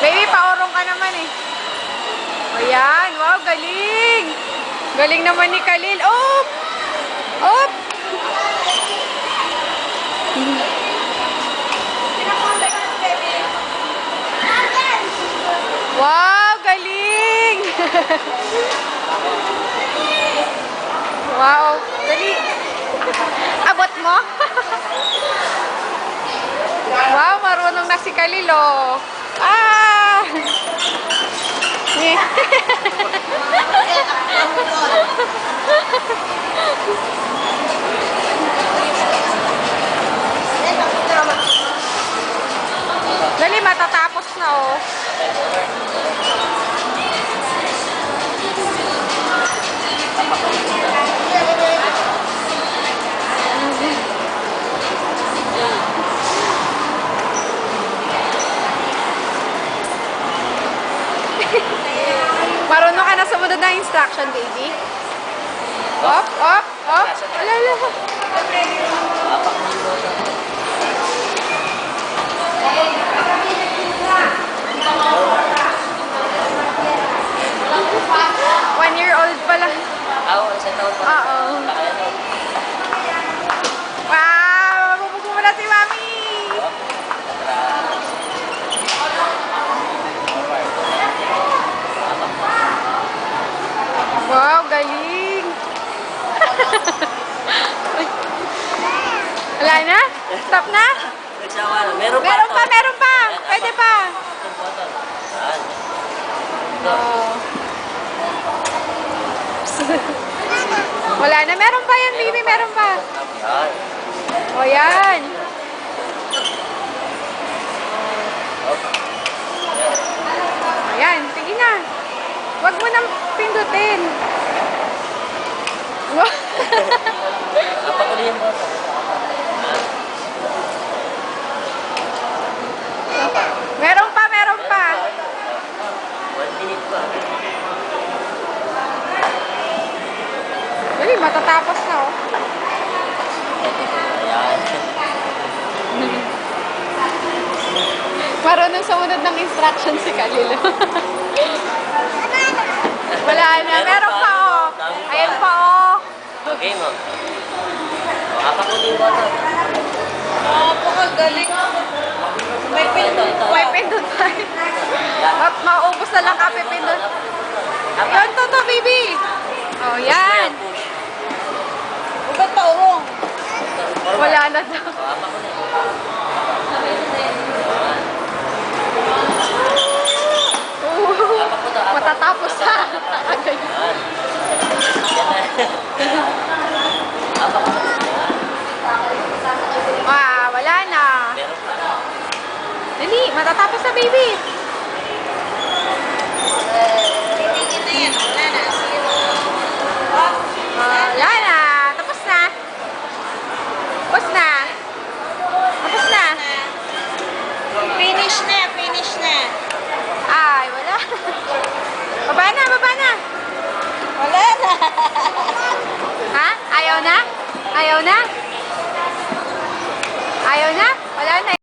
Baby, paurong ka naman eh. Ayan, wow, galing. Galing naman ni Khalil. Op! Op! Wow, galing! Wow, dali. Abot mo? Wow, marunong na si Khalil, oh. Ah! Dali, matatapos na, oh. Marunong ka na sumunod ng instruction, baby. Op, op, op. Alala. One-year-old pala. Oo, isang taon pa. Oo. Wow! Mabubugo mo na si Mami! Wow, galing! Wala na? Stop na? Nagsawa na. Meron pa. Meron pa, meron pa! Pwede pa! Itong bottle. Saan? Oh. Wala na, meron pa yan, baby, meron pa. Yan. O, yan. Ayan, sige na. Huwag mo nang pindutin. Napakuli yung bottle. Meron pa, meron pa. 1 minute pa. Dali, matatapos na, oh. Ayan. Marunong sumunod ng instruction si Khalil. Wala na, meron pa, oh. Ayan pa, oh. Okay mo. Napakuli yung bottle. Napakagaling. May pindot. May pindot pa. At maubos na lang kape pindot. Yan to, baby. Oh, yan. Ba't paurong? Wala na daw. Matatapos ha. Wala na. Dali, matatapos na, baby. Wala na. Tapos na. Tapos na. Tapos na. Finish na, finish na. Ay, wala. Baba na, baba na. Wala na. Ha? Ayaw na? Ayaw na? Ayaw na? Wala na.